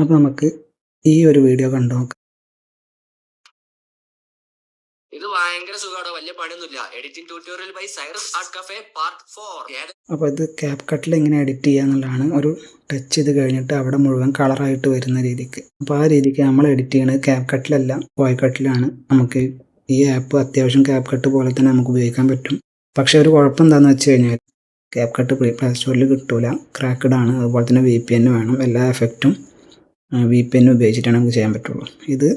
അപ്പോൾ നമുക്ക് ഈ ഒരു വീഡിയോ കണ്ടു നോക്കാം. ഇത് ഭയങ്കര സുഖമാണ്, വലിയ പണിയൊന്നുമില്ല. Editing tutorial by Cyrus art cafe part 4. അപ്പോൾ ഇത് CapCutൽ എങ്ങനെ എഡിറ്റ് ചെയ്യുക എന്നുള്ളതാണ്. ഒരു ടച്ച് ചെയ്ത് കഴിഞ്ഞിട്ട് അവിടെ മുഴുവൻ കളറായിട്ട് വരുന്ന രീതിക്ക്. അപ്പോൾ ആ രീതിക്ക് നമ്മൾ എഡിറ്റ് ചെയ്യുന്നത് CapCutലല്ല, CapCutലാണ്. നമുക്ക് ഈ ആപ്പ് അത്യാവശ്യം CapCut പോലെ തന്നെ നമുക്ക് ഉപയോഗിക്കാൻ പറ്റും. പക്ഷേ ഒരു കുഴപ്പം എന്താണെന്ന് വെച്ച് കഴിഞ്ഞാൽ CapCut പ്ലേ സ്റ്റോറിൽ കിട്ടൂല, ക്രാക്ക്ഡ് ആണ്. അതുപോലെ തന്നെ VPN വേണം. എല്ലാ എഫക്റ്റും VPN ഉപയോഗിച്ചിട്ടാണ് നമുക്ക് ചെയ്യാൻ പറ്റുള്ളൂ. ഇത്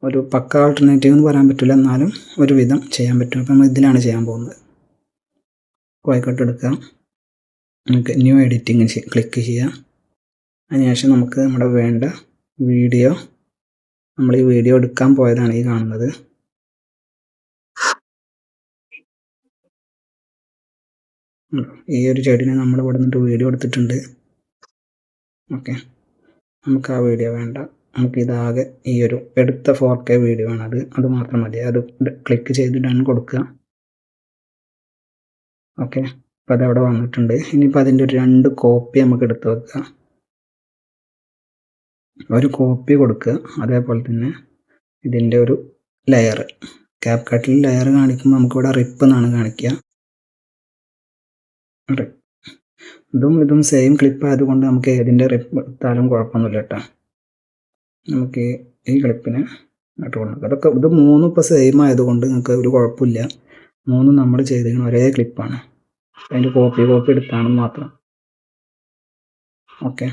ഒരു പക്ക ആൾട്ടർനേറ്റീവ് എന്ന് പറയാൻ പറ്റില്ല, എന്നാലും ഒരുവിധം ചെയ്യാൻ പറ്റും. അപ്പോൾ നമ്മൾ ഇതിലാണ് ചെയ്യാൻ പോകുന്നത്. CapCut എടുക്കുക, നമുക്ക് ന്യൂ എഡിറ്റിംഗ് ക്ലിക്ക് ചെയ്യുക. അതിനുശേഷം നമുക്ക് നമ്മുടെ വേണ്ട വീഡിയോ, നമ്മൾ ഈ വീഡിയോ എടുക്കാൻ പോയതാണ് ഈ കാണുന്നത്. ഈ ഒരു ചെടിനെ നമ്മൾ ഇവിടെ നിന്നിട്ട് വീഡിയോ എടുത്തിട്ടുണ്ട്. ഓക്കെ, നമുക്ക് ആ വീഡിയോ വേണ്ട. നമുക്കിതാകെ ഈ ഒരു എടുത്ത 4K വീഡിയോ ആണ്, അത് മാത്രം മതി. അത് ക്ലിക്ക് ചെയ്ത് ഡൺ കൊടുക്കുക. ഓക്കെ, അപ്പോൾ അതവിടെ വന്നിട്ടുണ്ട്. ഇനിയിപ്പോൾ അതിൻ്റെ ഒരു 2 കോപ്പി നമുക്ക് എടുത്ത് വെക്കുക. ഒരു കോപ്പി കൊടുക്കുക. അതേപോലെ തന്നെ ഇതിൻ്റെ ഒരു ലെയർ, CapCutൽ ലെയർ കാണിക്കുമ്പോൾ നമുക്കിവിടെ റിപ്പ് എന്നാണ് കാണിക്കുക. ഇതും സെയിം ക്ലിപ്പ് ആയതുകൊണ്ട് നമുക്ക് ഏതിൻ്റെ റിപ്പ് എടുത്താലും കുഴപ്പമൊന്നുമില്ല കേട്ടോ. നമുക്ക് ഈ ക്ലിപ്പിനെ ഇട്ട് കൊടുക്കാം. അതൊക്കെ ഇത് 3 ഇപ്പോൾ സെയിം ആയതുകൊണ്ട് നിങ്ങൾക്ക് ഒരു കുഴപ്പമില്ല. 3 നമ്മൾ ചെയ്തിരിക്കുന്ന ഒരേ ക്ലിപ്പാണ്. അതിൻ്റെ കോപ്പി എടുത്താണ് മാത്രം. ഓക്കെ,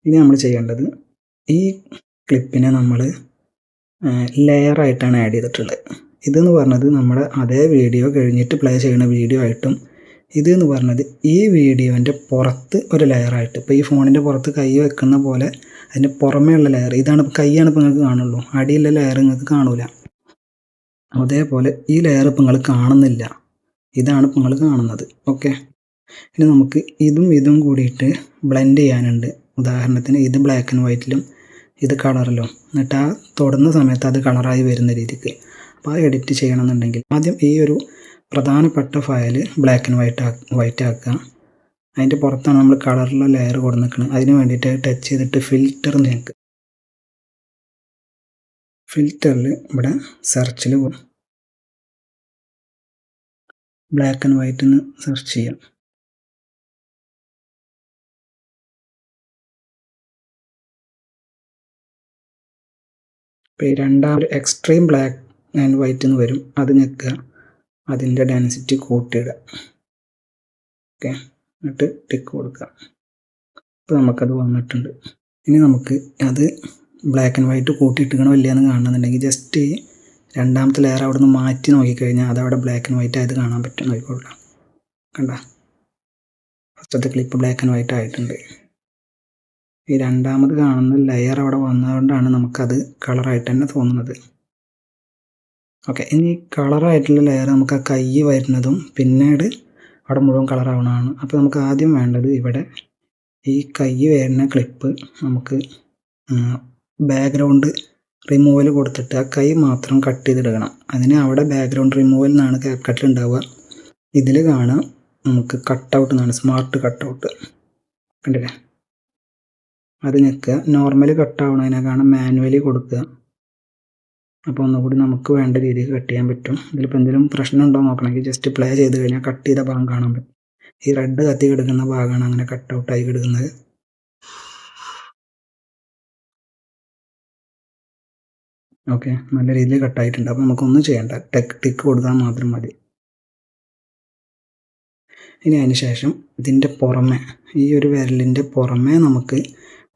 ഇനി നമ്മൾ ചെയ്യേണ്ടത് ഈ ക്ലിപ്പിനെ നമ്മൾ ലെയറായിട്ടാണ് ആഡ് ചെയ്തിട്ടുള്ളത്. ഇതെന്ന് പറഞ്ഞത് നമ്മുടെ അതേ വീഡിയോ കഴിഞ്ഞിട്ട് പ്ലേ ചെയ്യുന്ന വീഡിയോ ആയിട്ടും, ഇതെന്ന് പറഞ്ഞത് ഈ വീഡിയോൻ്റെ പുറത്ത് ഒരു ലെയറായിട്ട്, ഇപ്പോൾ ഈ ഫോണിൻ്റെ പുറത്ത് കൈ വെക്കുന്ന പോലെ അതിൻ്റെ പുറമേ ഉള്ള ലെയർ, ഇതാണ് കൈയാണ് ഇപ്പോൾ നിങ്ങൾക്ക് കാണുള്ളൂ. അടിയിലുള്ള ലെയർ നിങ്ങൾക്ക് കാണൂല. അതേപോലെ ഈ ലെയർ ഇപ്പോൾ നിങ്ങൾ കാണുന്നില്ല, ഇതാണ് ഇപ്പോൾ നിങ്ങൾ കാണുന്നത്. ഓക്കെ, ഇനി നമുക്ക് ഇതും കൂടിയിട്ട് ബ്ലെൻഡ് ചെയ്യാനുണ്ട്. ഉദാഹരണത്തിന് ഇത് ബ്ലാക്ക് ആൻഡ് വൈറ്റിലും ഇത് കളറിലും, എന്നിട്ട് ആ തൊടുന്ന സമയത്ത് അത് കളറായി വരുന്ന രീതിക്ക്. അപ്പോൾ ആ എഡിറ്റ് ചെയ്യണമെന്നുണ്ടെങ്കിൽ ആദ്യം ഈ ഒരു പ്രധാനപ്പെട്ട ഫയൽ ബ്ലാക്ക് ആൻഡ് വൈറ്റ് ആക്കുക. അതിൻ്റെ പുറത്താണ് നമ്മൾ കളറിലുള്ള ലെയർ കൊടുക്കുന്നത്. അതിന് വേണ്ടിയിട്ട് ടച്ച് ചെയ്തിട്ട് ഫിൽറ്റർ നോക്കുക. ഫിൽറ്ററിൽ ഇവിടെ സെർച്ചിൽ ബ്ലാക്ക് ആൻഡ് വൈറ്റ് എന്ന് സെർച്ച് ചെയ്യാം. ഇപ്പോൾ ഈ രണ്ടാമത് എക്സ്ട്രീം ബ്ലാക്ക് ആൻഡ് വൈറ്റ് എന്ന് വരും, അത് ഞെക്കുക. അതിൻ്റെ ഡെൻസിറ്റി കൂട്ടിയിടുക. ഓക്കെ, എന്നിട്ട് ടിക്ക് കൊടുക്കുക. ഇപ്പോൾ നമുക്കത് വന്നിട്ടുണ്ട്. ഇനി നമുക്ക് അത് ബ്ലാക്ക് ആൻഡ് വൈറ്റ് കൂട്ടിയിട്ടിക്കണോ ഇല്ലയെന്ന് കാണണമെന്നുണ്ടെങ്കിൽ ജസ്റ്റ് ഈ രണ്ടാമത്തെ ലെയർ അവിടെ നിന്ന് മാറ്റി നോക്കിക്കഴിഞ്ഞാൽ അതവിടെ ബ്ലാക്ക് ആൻഡ് വൈറ്റ് ആയത് കാണാൻ പറ്റും. നോക്കിക്കൊള്ളാം, കണ്ട ഫസ്റ്റത്തെ ക്ലിപ്പ് ബ്ലാക്ക് ആൻഡ് വൈറ്റ് ആയിട്ടുണ്ട്. ഈ രണ്ടാമത് കാണുന്ന ലെയർ അവിടെ വന്നതുകൊണ്ടാണ് നമുക്കത് കളറായിട്ട് തന്നെ തോന്നുന്നത്. ഓക്കെ, ഇനി കളറായിട്ടുള്ള ലെയർ നമുക്ക് ആ കൈ വരുന്നതും പിന്നീട് അവിടെ മുഴുവൻ കളറാവണതാണ്. അപ്പോൾ നമുക്ക് ആദ്യം വേണ്ടത് ഇവിടെ ഈ കൈ വരുന്ന ക്ലിപ്പ് നമുക്ക് ബാക്ക്ഗ്രൗണ്ട് റിമൂവൽ കൊടുത്തിട്ട് ആ കൈ മാത്രം കട്ട് ചെയ്തിടണം. അതിന് അവിടെ ബാക്ക്ഗ്രൗണ്ട് റിമൂവൽ എന്നാണ് CapCutൽ ഉണ്ടാവുക. ഇതിൽ കാണാം നമുക്ക് കട്ടൗട്ട് എന്നാണ്, സ്മാർട്ട് കട്ടൗട്ട് കണ്ടില്ലേ. അത് ഞെക്കുക. നോർമലി കട്ടാവണതിനെ കാണാൻ മാനുവലി കൊടുക്കുക. അപ്പോൾ ഒന്നുകൂടി നമുക്ക് വേണ്ട രീതിയിൽ കട്ട് ചെയ്യാൻ പറ്റും. ഇതിലിപ്പോൾ എന്തെങ്കിലും പ്രശ്നം ഉണ്ടോ നോക്കണമെങ്കിൽ ജസ്റ്റ് പ്ലേ ചെയ്ത് കഴിഞ്ഞാൽ കട്ട് ചെയ്ത ഭാഗം കാണാൻ പറ്റും. ഈ റെഡ് കത്തി കിടക്കുന്ന ഭാഗമാണ് അങ്ങനെ കട്ടൗട്ടായി കിടക്കുന്നത്. ഓക്കെ, നല്ല രീതിയിൽ കട്ടായിട്ടുണ്ട്. അപ്പോൾ നമുക്കൊന്നും ചെയ്യേണ്ട, ടിക്ക് കൊടുത്താൽ മാത്രം മതി. ഇനി അതിന് ശേഷം ഇതിൻ്റെ പുറമെ, ഈ ഒരു വിരലിൻ്റെ പുറമെ നമുക്ക്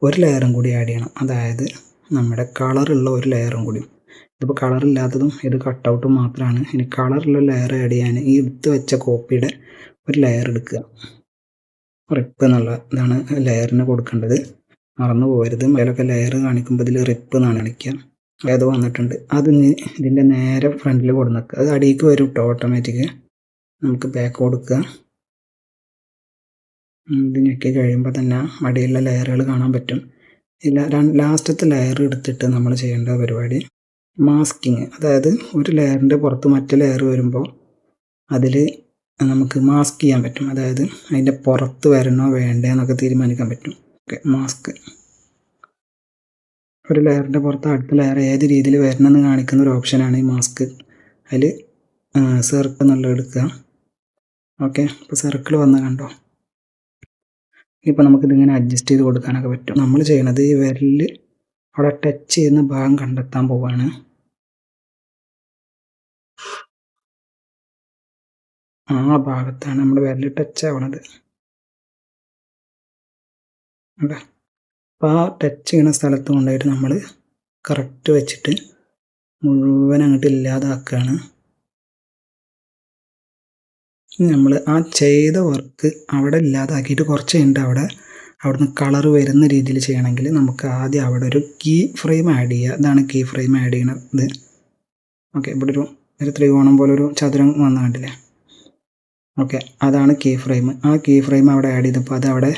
ഒരു ലെയറും കൂടി ആഡ് ചെയ്യണം. അതായത് നമ്മുടെ കളറുള്ള ഒരു ലെയറും കൂടി. ഇതിപ്പോൾ കളറില്ലാത്തതും ഇത് കട്ടൗട്ടും മാത്രമാണ്. ഇനി കളറുള്ള ലെയർ ആഡ് ചെയ്യാൻ ഈ എടുത്ത് വെച്ച കോപ്പിയുടെ ഒരു ലെയർ എടുക്കുക. റിപ്പ് എന്നുള്ള ഇതാണ് ലെയറിന് കൊടുക്കേണ്ടത്, മറന്നു പോകരുത്. മേലൊക്കെ ലെയർ കാണിക്കുമ്പോൾ ഇതിൽ റിപ്പ് എന്നാണ് കാണിക്കുക. അത് വന്നിട്ടുണ്ട്. അത് ഇതിൻ്റെ നേരെ ഫ്രണ്ടിൽ കൊടുക്കുക. അത് അടിയിലേക്ക് വരും കേട്ടോ ഓട്ടോമാറ്റിക്. നമുക്ക് ബാക്ക് കൊടുക്കുക. ഇത് ഞെക്കി കഴിയുമ്പോൾ തന്നെ അടിയിലുള്ള ലെയറുകൾ കാണാൻ പറ്റും. ലാസ്റ്റത്തെ ലെയർ എടുത്തിട്ട് നമ്മൾ ചെയ്യേണ്ട പരിപാടി മാസ്കിങ്. അതായത് ഒരു ലെയറിൻ്റെ പുറത്ത് മറ്റു ലെയർ വരുമ്പോൾ അതിൽ നമുക്ക് മാസ്ക് ചെയ്യാൻ പറ്റും. അതായത് അതിൻ്റെ പുറത്ത് വരണോ വേണ്ടേ എന്നൊക്കെ തീരുമാനിക്കാൻ പറ്റും. ഓക്കെ, മാസ്ക് ഒരു ലെയറിൻ്റെ പുറത്ത് അടുത്ത ലെയർ ഏത് രീതിയിൽ വരണമെന്ന് കാണിക്കുന്ന ഒരു ഓപ്ഷനാണ് ഈ മാസ്ക്. അതിൽ സർക്കിൾ എന്നുള്ളത് എടുക്കുക. ഓക്കെ, ഇപ്പോൾ സർക്കിൾ വന്ന് കണ്ടോ. ഇപ്പോൾ നമുക്കിതിങ്ങനെ അഡ്ജസ്റ്റ് ചെയ്ത് കൊടുക്കാനൊക്കെ പറ്റും. നമ്മൾ ചെയ്യണത് ഈ വിരലിൽ അവിടെ ടച്ച് ചെയ്യുന്ന ഭാഗം കണ്ടെത്താൻ പോവുകയാണ്. ആ ഭാഗത്താണ് നമ്മൾ വിരൽ ടച്ച് ആവണത്. അല്ലേ, അപ്പോൾ ആ ടച്ച് ചെയ്യുന്ന സ്ഥലത്ത് കൊണ്ടുപോയിട്ട് നമ്മൾ കറക്റ്റ് വെച്ചിട്ട് മുഴുവൻ അങ്ങോട്ട് ഇല്ലാതാക്കുകയാണ്. നമ്മൾ ആ ചെയ്ത വർക്ക് അവിടെ ഇല്ലാതാക്കിയിട്ട് കുറച്ച് കഴിഞ്ഞിട്ട് അവിടുന്ന് കളർ വരുന്ന രീതിയിൽ ചെയ്യണമെങ്കിൽ നമുക്ക് ആദ്യം അവിടെ ഒരു കീ ഫ്രെയിം ആഡ് ചെയ്യുക. ഇതാണ് കീ ഫ്രെയിം ആഡ് ചെയ്യണത്. ഓക്കെ, ഇവിടെ ഒരു ത്രികോണം പോലെ ഒരു ചതുരം വന്ന കണ്ടില്ലേ. ഓക്കെ, അതാണ് കീ ഫ്രെയിം. ആ കീ ഫ്രെയിം അവിടെ ആഡ് ചെയ്തപ്പോൾ അത് അവിടെ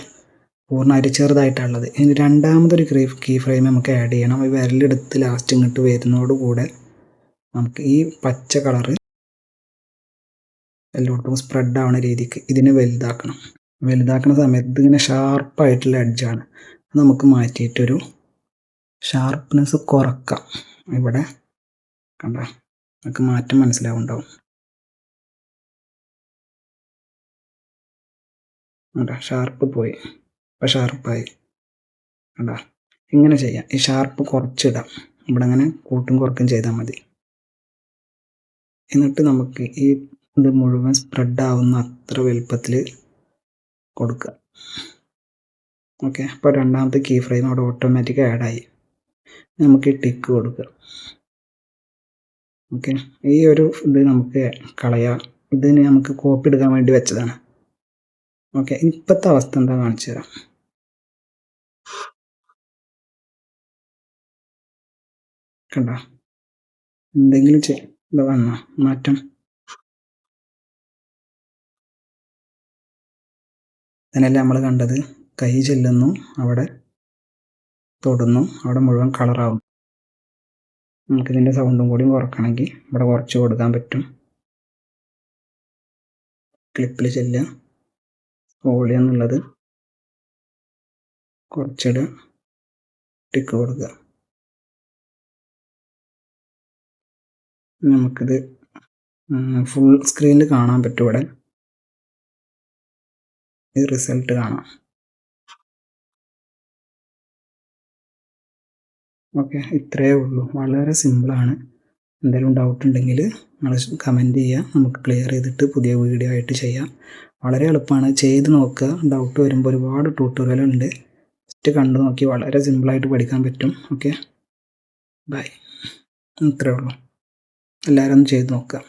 പൂർണ്ണമായിട്ട് ചെറുതായിട്ടുള്ളത്. ഇനി രണ്ടാമതൊരു കീ ഫ്രെയിം നമുക്ക് ആഡ് ചെയ്യണം. ഈ വിരലെടുത്ത് ലാസ്റ്റ് ഇങ്ങോട്ട് വരുന്നതോടുകൂടെ നമുക്ക് ഈ പച്ച കളറ് എല്ലായിടത്തും സ്പ്രെഡ് ആവുന്ന രീതിക്ക് ഇതിനെ വലുതാക്കണം. വലുതാക്കുന്ന സമയത്ത് ഇതിങ്ങനെ ഷാർപ്പായിട്ടുള്ള എഡ്ജാണ്. നമുക്ക് മാറ്റിയിട്ടൊരു ഷാർപ്പ്നെസ് കുറക്കാം. ഇവിടെ കണ്ട നമുക്ക് മാറ്റം മനസ്സിലാവുണ്ടാവും. കണ്ട ഷാർപ്പ് പോയി, ഇപ്പം ഷാർപ്പായി. കണ്ട ഇങ്ങനെ ചെയ്യാം. ഈ ഷാർപ്പ് കുറച്ചിടാം. ഇവിടെ അങ്ങനെ കൂട്ടും കുറക്കും ചെയ്താൽ മതി. എന്നിട്ട് നമുക്ക് ഈ ഇത് മുഴുവൻ സ്പ്രെഡ് ആവുന്ന അത്ര വലുപ്പത്തിൽ കൊടുക്കുക. ഓക്കെ, അപ്പോൾ രണ്ടാമത്തെ കീ ഫ്രെയിം അവിടെ ഓട്ടോമാറ്റിക് ആഡായി. നമുക്ക് ഈ ടിക്ക് കൊടുക്കുക. ഓക്കെ, ഈ ഒരു ഇത് നമുക്ക് കളയാം. ഇതിന് നമുക്ക് കോപ്പി എടുക്കാൻ വേണ്ടി വെച്ചതാണ്. ഓക്കെ, ഇപ്പോഴത്തെ അവസ്ഥ എന്താ കാണിച്ചു തരാം. കണ്ട എന്തെങ്കിലും ഇത് വന്നോ മാറ്റം. അതിനല്ലേ നമ്മൾ കണ്ടത്, കൈ ചെല്ലുന്നു, അവിടെ തൊടുന്നു, അവിടെ മുഴുവൻ കളറാവും. നമുക്കിതിൻ്റെ സൗണ്ടും കൂടി കുറക്കണമെങ്കിൽ ഇവിടെ കുറച്ച് കൊടുക്കാൻ പറ്റും. ക്ലിപ്പിൽ ചെല്ലുക, വോളിയം എന്നുള്ളത് കുറച്ചിടുക, ടിക്ക് കൊടുക്കുക. നമുക്കിത് ഫുൾ സ്ക്രീനിൽ കാണാൻ പറ്റും. ഇവിടെ ഈ റിസൾട്ട് കാണാം. ഓക്കെ, ഇത്രയേ ഉള്ളൂ. വളരെ സിമ്പിളാണ്. എന്തെങ്കിലും ഡൗട്ട് ഉണ്ടെങ്കിൽ നിങ്ങൾ കമൻറ്റ് ചെയ്യുക. നമുക്ക് ക്ലിയർ ചെയ്തിട്ട് പുതിയ വീഡിയോ ആയിട്ട് ചെയ്യാം. വളരെ എളുപ്പമാണ്, ചെയ്ത് നോക്കുക. ഡൗട്ട് വരുമ്പോൾ ഒരുപാട് ട്യൂട്ടോറിയലുണ്ട്. ജസ്റ്റ് കണ്ടു നോക്കി വളരെ സിമ്പിളായിട്ട് പഠിക്കാൻ പറ്റും. Okay, bye. ഇത്രയേ ഉള്ളൂ. എല്ലാവരും ഒന്ന് ചെയ്ത് നോക്കുക.